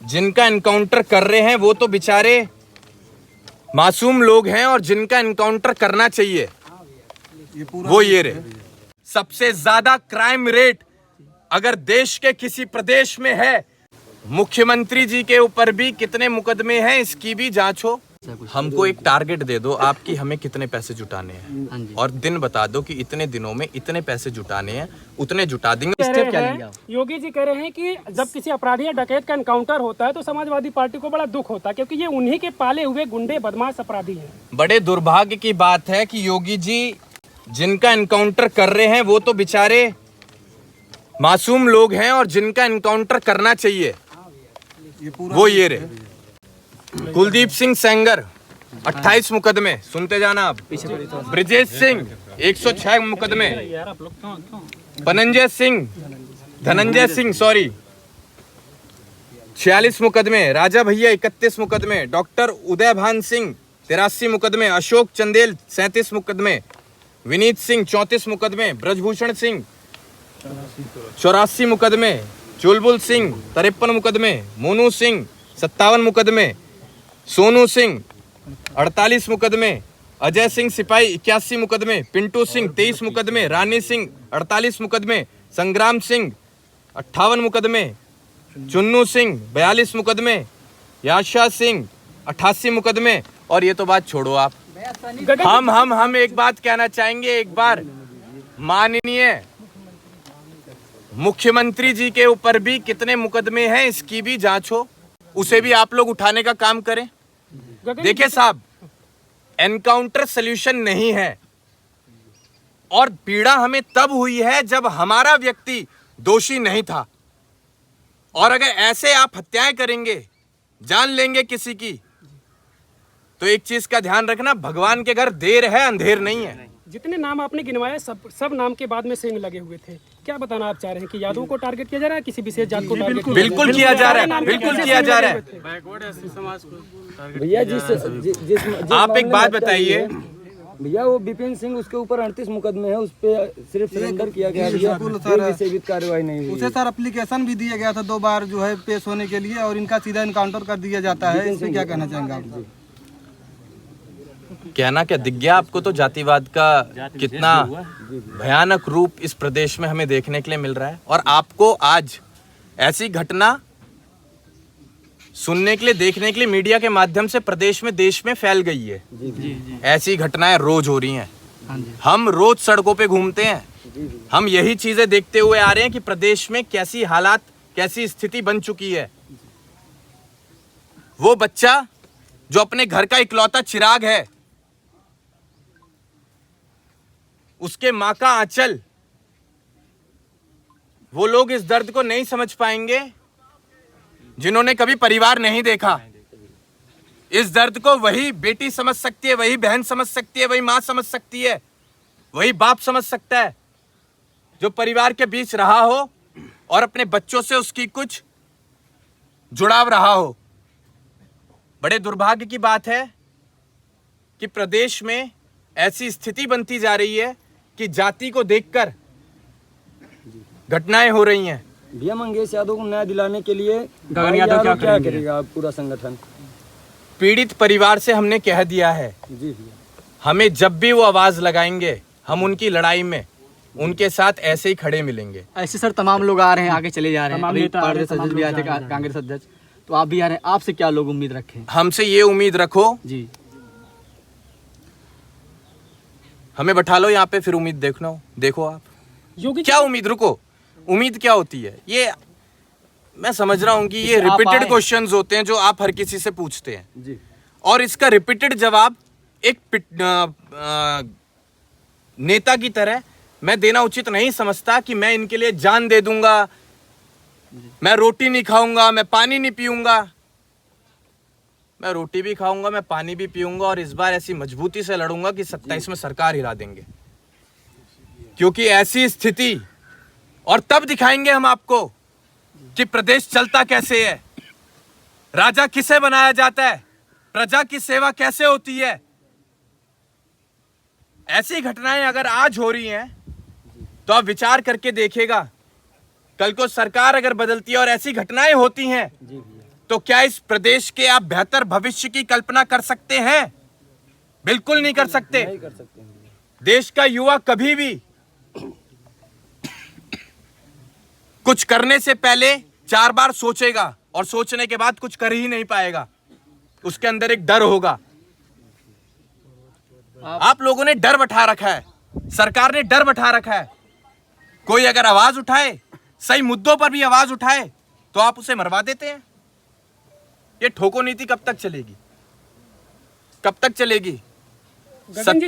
जिनका एनकाउंटर कर रहे हैं वो तो बेचारे मासूम लोग हैं, और जिनका एनकाउंटर करना चाहिए वो ये रहे। सबसे ज्यादा क्राइम रेट अगर देश के किसी प्रदेश में है, मुख्यमंत्री जी के ऊपर भी कितने मुकदमे हैं इसकी भी जांच हो। हमको एक टारगेट दे दो आपकी, हमें कितने पैसे जुटाने हैं और दिन बता दो कि इतने दिनों में इतने पैसे जुटाने हैं, उतने जुटा देंगे। स्टेप क्या लेंगे आप? योगी जी कह रहे हैं कि जब किसी अपराधी या डकैत का एनकाउंटर होता है तो समाजवादी पार्टी को बड़ा दुख होता है, क्योंकि ये उन्हीं के पाले हुए गुंडे बदमाश अपराधी हैं। बड़े दुर्भाग्य की बात है कि योगी जी जिनका एनकाउंटर कर रहे हैं वो तो बेचारे मासूम लोग हैं, और जिनका एनकाउंटर करना चाहिए वो ये रहे। कुलदीप सिंह सेंगर 28 मुकदमे, सुनते जाना आप। ब्रिजेश सिंह 106 मुकदमे, धनंजय सिंह 46 मुकदमे, राजा भैया 31 मुकदमे, डॉक्टर उदय भान सिंह 83 मुकदमे, अशोक चंदेल 37 मुकदमे, विनीत सिंह 34 मुकदमे, ब्रजभूषण सिंह 84 मुकदमे, चुलबुल सिंह 53 मुकदमे, मोनू सिंह 57 मुकदमे, सोनू सिंह 48 मुकदमे, अजय सिंह सिपाही 81 मुकदमे, पिंटू सिंह 23 मुकदमे, रानी सिंह 48 मुकदमे, संग्राम सिंह 58 मुकदमे, चुन्नू सिंह 42 मुकदमे, याशा सिंह 88 मुकदमे। और ये तो बात छोड़ो आप, हम एक बात कहना चाहेंगे, एक बार माननीय मुख्यमंत्री जी के ऊपर भी कितने मुकदमे हैं इसकी भी जांच हो, उसे भी आप लोग उठाने का काम करें। देखिए साहब, एनकाउंटर सॉल्यूशन नहीं है, और पीड़ा हमें तब हुई है जब हमारा व्यक्ति दोषी नहीं था। और अगर ऐसे आप हत्याएं करेंगे, जान लेंगे किसी की, तो एक चीज का ध्यान रखना, भगवान के घर देर है अंधेर नहीं है। जितने नाम आपने गिनवाए सब नाम के बाद में सिंह लगे हुए थे। क्या बताना आप चाह रहे हैं कि यादवों को टारगेट किया जा रहा है, किसी विशेष जात को टारगेट? बिल्कुल किया जा रहा है, बिल्कुल किया जा रहा है। भैया जिस आप एक बात बताइए भैया, वो विपिन सिंह, उसके ऊपर 38 मुकदमे है, उस पे सिर्फ सरेंडर किया गया भैया, सेवित कार्रवाई नहीं हुई। उसे सर एप्लीकेशन भी दिया गया था 2 बार जो है पेश होने के लिए, और इनका सीधा एनकाउंटर कर दिया जाता है। इसमें क्या कहना चाहेंगे आप? कहना क्या दिख गया आपको, तो जातिवाद का कितना भयानक रूप इस प्रदेश में हमें देखने के लिए मिल रहा है। और आपको आज ऐसी घटना सुनने के लिए, देखने के लिए मीडिया के माध्यम से प्रदेश में, देश में फैल गई है। ऐसी घटनाएं रोज हो रही हैं, हम रोज सड़कों पे घूमते हैं, हम यही चीजें देखते हुए आ रहे हैं कि प्रदेश में कैसी हालात, कैसी स्थिति बन चुकी है। वो बच्चा जो अपने घर का इकलौता चिराग है, उसके मां का आंचल, वो लोग इस दर्द को नहीं समझ पाएंगे जिन्होंने कभी परिवार नहीं देखा। इस दर्द को वही बेटी समझ सकती है, वही बहन समझ सकती है, वही मां समझ सकती है, वही बाप समझ सकता है जो परिवार के बीच रहा हो और अपने बच्चों से उसकी कुछ जुड़ाव रहा हो। बड़े दुर्भाग्य की बात है कि प्रदेश में ऐसी स्थिति बनती जा रही है कि जाति को देखकर घटनाएं हो रही हैं। भैया मंगेश यादव को न्याय दिलाने के लिए क्या करेगा पूरा संगठन? पीड़ित परिवार से हमने कह दिया है, जी भैया, हमें जब भी वो आवाज लगाएंगे, हम उनकी लड़ाई में उनके साथ ऐसे ही खड़े मिलेंगे। ऐसे सर तमाम लोग आ रहे हैं, आगे चले जा रहे हैं। अभी प्रदेश अध्यक्ष भी आए थे, कांग्रेस अध्यक्ष, तो आप भी आ रहे हैं। आपसे क्या लोग उम्मीद रखें? हमसे ये उम्मीद रखो जी, हमें बैठा लो यहाँ पे, फिर उम्मीद देखो आप। योगी क्या उम्मीद, रुको, उम्मीद क्या होती है? ये मैं समझ रहा हूँ कि ये रिपीटेड क्वेश्चंस होते हैं जो आप हर किसी से पूछते हैं जी, और इसका रिपीटेड जवाब एक नेता की तरह मैं देना उचित नहीं समझता कि मैं इनके लिए जान दे दूंगा, मैं रोटी नहीं खाऊंगा, मैं पानी नहीं पीऊंगा। मैं रोटी भी खाऊंगा, मैं पानी भी पीऊंगा, और इस बार ऐसी मजबूती से लड़ूंगा कि 27 में सरकार हिला देंगे, क्योंकि ऐसी स्थिति, और तब दिखाएंगे हम आपको कि प्रदेश चलता कैसे है, राजा किसे बनाया जाता है, प्रजा की सेवा कैसे होती है। ऐसी घटनाएं अगर आज हो रही हैं तो आप विचार करके देखिएगा, कल को सरकार अगर बदलती है और ऐसी घटनाएं होती हैं तो क्या इस प्रदेश के आप बेहतर भविष्य की कल्पना कर सकते हैं? बिल्कुल नहीं कर सकते। नहीं कर सकते हैं। देश का युवा कभी भी कुछ करने से पहले 4 बार सोचेगा और सोचने के बाद कुछ कर ही नहीं पाएगा। उसके अंदर एक डर होगा। आप लोगों ने डर बैठा रखा है, सरकार ने डर बैठा रखा है। कोई अगर आवाज उठाए, सही मुद्दों पर भी आवाज उठाए, तो आप उसे मरवा देते हैं। ये ठोको नीति कब तक चलेगी? कब तक चलेगी? गगन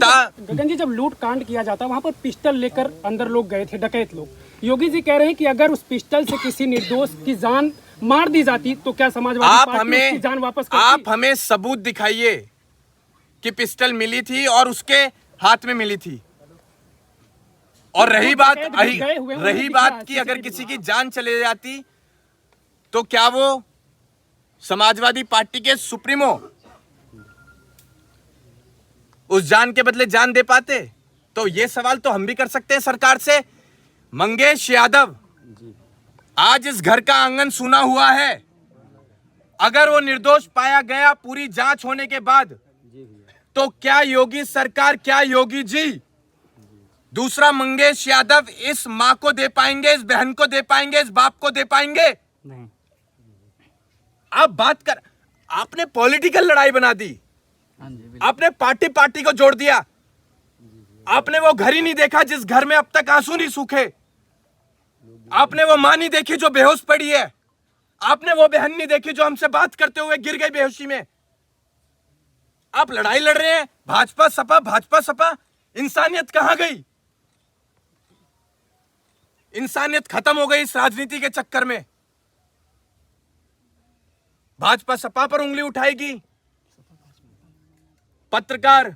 जी, जब लूट कांड किया जाता वहां पर पिस्टल लेकर अंदर लोग गए थे, डकैत लोग। योगी जी कह रहे हैं कि अगर उस पिस्टल से किसी निर्दोष की जान मार दी जाती तो क्या समाजवादी पार्टी उसकी जान वापस करती? आप हमें सबूत दिखाइए कि पिस्टल मिली थी और उसके हाथ में मिली थी। और रही बात कि अगर किसी की जान चले जाती तो क्या वो समाजवादी पार्टी के सुप्रीमो उस जान के बदले जान दे पाते? तो ये सवाल तो हम भी कर सकते हैं सरकार से। मंगेश यादव, आज इस घर का आंगन सूना हुआ है। अगर वो निर्दोष पाया गया पूरी जांच होने के बाद, तो क्या योगी सरकार, क्या योगी जी दूसरा मंगेश यादव इस मां को दे पाएंगे, इस बहन को दे पाएंगे, इस बाप को दे पाएंगे? नहीं। आप बात कर, आपने पॉलिटिकल लड़ाई बना दी, आपने पार्टी को जोड़ दिया। आपने वो घर ही नहीं देखा जिस घर में अब तक आंसू नहीं सूखे। आपने वो मां नहीं देखी जो बेहोश पड़ी है। आपने वो बहन नहीं देखी जो हमसे बात करते हुए गिर गई बेहोशी में। आप लड़ाई लड़ रहे हैं भाजपा सपा, भाजपा सपा। इंसानियत कहां गई? इंसानियत खत्म हो गई इस राजनीति के चक्कर में। भाजपा सपा पर उंगली उठाएगी, पत्रकार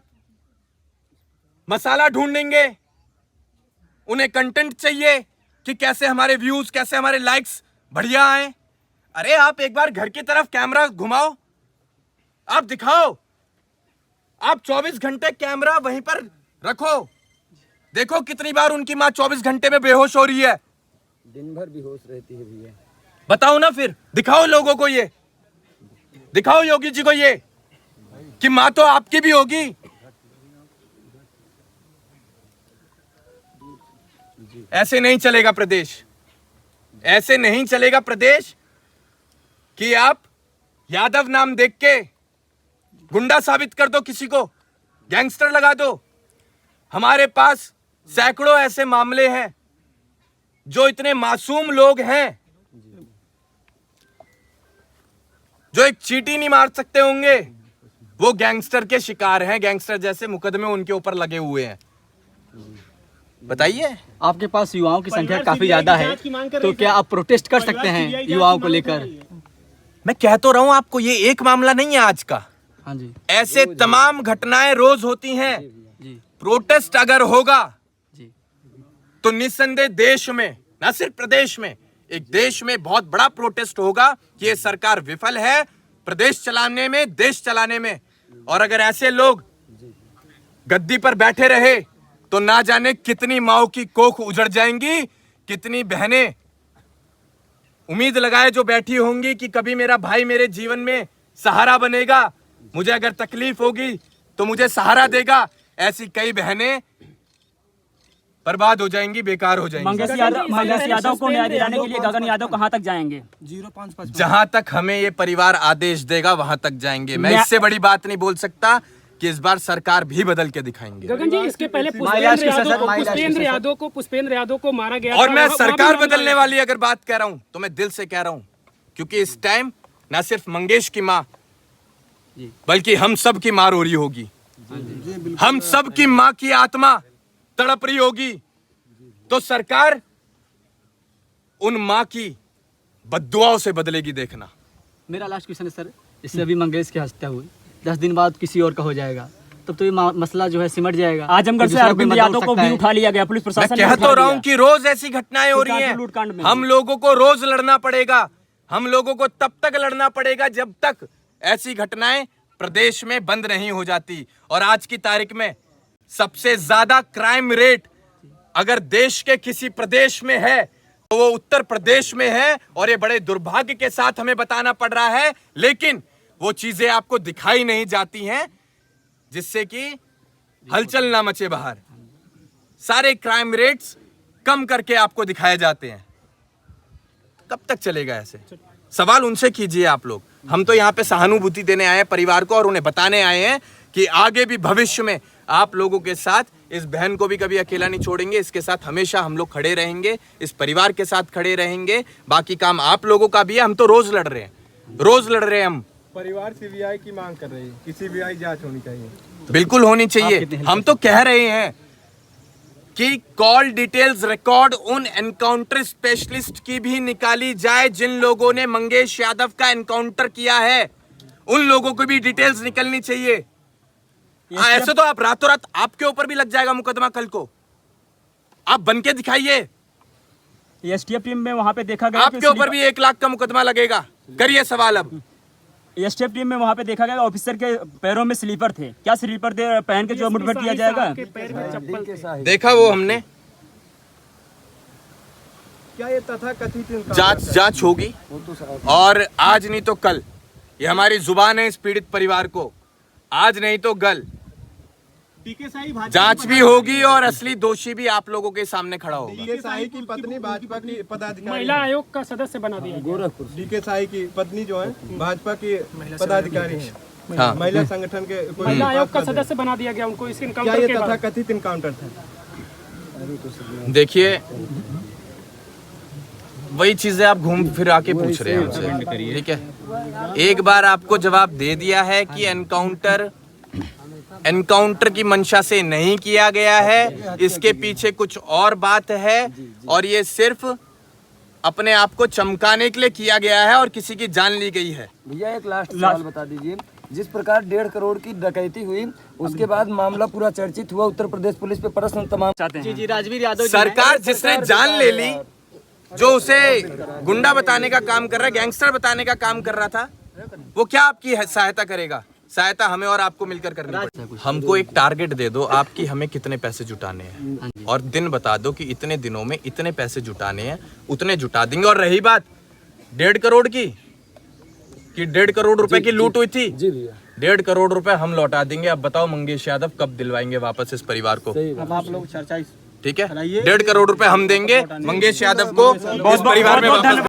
मसाला ढूंढेंगे, उन्हें कंटेंट चाहिए कि कैसे हमारे व्यूज, कैसे हमारे लाइक्स बढ़िया आए। अरे आप एक बार घर की तरफ कैमरा घुमाओ, आप दिखाओ। आप 24 घंटे कैमरा वहीं पर रखो, देखो कितनी बार उनकी मां 24 घंटे में बेहोश हो रही है। दिन भर बेहोश रहती है भैया। बताओ ना, फिर दिखाओ लोगों को, ये दिखाओ योगी जी को ये कि मां तो आपकी भी होगी। ऐसे नहीं चलेगा प्रदेश, ऐसे नहीं चलेगा प्रदेश कि आप यादव नाम देख के गुंडा साबित कर दो, किसी को गैंगस्टर लगा दो। हमारे पास सैकड़ों ऐसे मामले हैं जो इतने मासूम लोग हैं जो एक चींटी नहीं मार सकते होंगे, वो गैंगस्टर के शिकार हैं। गैंगस्टर जैसे मुकदमे उनके ऊपर लगे हुए हैं। बताइए, आपके पास युवाओं की संख्या काफी ज्यादा है, तो क्या आप प्रोटेस्ट कर सकते हैं युवाओं को लेकर? मैं कह तो रहा हूं आपको, ये एक मामला नहीं है आज का। हाँ जी ऐसे तमाम घटनाएं रोज होती हैं। जी प्रोटेस्ट अगर होगा जी तो निस्संदेह देश में, न सिर्फ प्रदेश में, एक देश में बहुत बड़ा प्रोटेस्ट होगा कि ये सरकार विफल है प्रदेश चलाने में, देश चलाने में। और अगर ऐसे लोग गद्दी पर बैठे रहे तो ना जाने कितनी माओ की कोख उजड़ जाएंगी, कितनी बहनें उम्मीद लगाए जो बैठी होंगी कि कभी मेरा भाई मेरे जीवन में सहारा बनेगा, मुझे अगर तकलीफ होगी तो मुझे सहारा देगा। ऐसी कई बहनें बर्बाद हो जाएंगी, बेकार हो जाएंगी। मंगेश यादव को न्याय दिलाने के लिए गगन यादव कहां तक जाएंगे? 0555 जहां तक हमें ये परिवार आदेश देगा वहां तक जाएंगे। मैं इससे बड़ी बात नहीं बोल सकता कि इस बार सरकार भी बदल के दिखाएंगे। गगन जी, इसके पहले पुष्पेंद्र यादव को मारा गया और था। मैं सरकार बदलने वाली अगर बात कह रहा हूं तो मैं दिल से कह रहा हूं, क्योंकि इस टाइम ना सिर्फ मंगेश की मां बल्कि हम सब की मां रो रही होगी। हम सब की मां की आत्मा तड़प रही होगी। तो सरकार उन मां की बद्दुआओं से बदलेगी, देखना। मेरा लास्ट क्वेश्चन है सर, इससे अभी मंगेश की हत्या हुई, 10 दिन बाद किसी और का हो जाएगा, तब तो ये मसला जो है सिमट जाएगा। आजमगढ़ से अरविंद यादव को भी उठा लिया गया, पुलिस प्रशासन मैं कह तो रहा हूं कि रोज ऐसी घटनाएं हो रही हैं। हम लोगों को रोज लड़ना पड़ेगा, हम लोगों को तब तक लड़ना पड़ेगा जब तक ऐसी घटनाएं प्रदेश में बंद नहीं हो जाती। और आज की तारीख में सबसे ज्यादा क्राइम रेट अगर देश के किसी प्रदेश में है वो उत्तर प्रदेश में है और ये बड़े दुर्भाग्य के साथ हमें बताना पड़ रहा है, लेकिन वो चीजें आपको दिखाई नहीं जाती हैं जिससे कि हलचल ना मचे बाहर। सारे क्राइम रेट्स कम करके आपको दिखाए जाते हैं। कब तक चलेगा ऐसे? सवाल उनसे कीजिए आप लोग। हम तो यहाँ पे सहानुभूति देने आए हैं परिवार को और उन्हें बताने आए हैं कि आगे भी भविष्य में आप लोगों के साथ, इस बहन को भी कभी अकेला नहीं छोड़ेंगे, इसके साथ हमेशा हम लोग खड़े रहेंगे, इस परिवार के साथ खड़े रहेंगे। बाकी काम आप लोगों का भी है, हम तो रोज लड़ रहे हैं, रोज लड़ रहे हैं हम। परिवार सीबीआई की मांग कर रही है कि सीबीआई जांच होनी चाहिए। बिल्कुल होनी चाहिए। हम तो कह रहे हैं कि कॉल डिटेल्स रिकॉर्ड उन एनकाउंटर स्पेशलिस्ट की भी निकाली जाए जिन लोगों ने मंगेश यादव का एनकाउंटर किया है। उन लोगों को भी डिटेल्स निकलनी चाहिए। ऐसे तो आप रातों रात आपके ऊपर भी लग जाएगा मुकदमा कल को। आप बन के दिखाइए। एसटीएफ टीम में वहाँ पे देखा गया आपके ऊपर भी 1 लाख का मुकदमा लगेगा। करिए सवाल अब। एसटीएफ टीम में वहाँ पे देखा गया ऑफिसर के पैरों में स्लीपर थे। क्या स्लीपर थे पहन के जो मुठभेड़ किया जाएगा? देखा वो हमने। क्या ये तथाकथित जांच होगी और आज नहीं तो कल। ये हमारी जुबान है इस पीड़ित परिवार को। आज नहीं तो कल जांच भी होगी और असली दोषी भी आप लोगों के सामने खड़ा होगा। डीके शाही की पत्नी भाजपा की पदाधिकारी, महिला आयोग का सदस्य बना दिया गोरखपुर। डीके शाही की पत्नी जो है भाजपा की पदाधिकारी है, हाँ। महिला संगठन के कोई महिला आयोग का सदस्य बना दिया गया उनको इस क्या इनकाउंटर ये के बाद। तथाकथित इनकाउंटर था? देखिए वही चीजें आप घूम फिर आके पूछ रहे हैं हमसे, ठीक है। एक बार आपको जवाब दे दिया है कि एनकाउंटर की मंशा से नहीं किया गया है, इसके पीछे कुछ और बात है और ये सिर्फ अपने आप को चमकाने के लिए किया गया है और किसी की जान ली गई है। भैया एक लास्ट सवाल बता दीजिए। जिस प्रकार 1.5 करोड़ की डकैती हुई उसके बाद मामला पूरा चर्चित हुआ, उत्तर प्रदेश पुलिस पे प्रश्न तमाम चाहते हैं। जी राजवीर यादव सरकार जिसने जान ले ली, जो उसे गुंडा बताने का काम कर रहा है, गैंगस्टर बताने का काम कर रहा था, वो क्या आपकी सहायता करेगा? सहायता हमें और आपको मिलकर करनी पड़ेगी। हमको एक टारगेट दे दो आपकी, हमें कितने पैसे जुटाने हैं और दिन बता दो कि इतने दिनों में इतने पैसे जुटाने हैं, उतने जुटा देंगे। और रही बात 1.5 करोड़ की, कि 1.5 करोड़ रुपए की लूट हुई थी, जी भैया 1.5 करोड़ रुपए हम लौटा देंगे। अब बताओ मंगेश यादव कब दिलवाएंगे वापस इस परिवार को? अब आप लोग चर्चा ठीक है, 1.5 करोड़ रुपए हम देंगे मंगेश यादव को इस परिवार में वापस।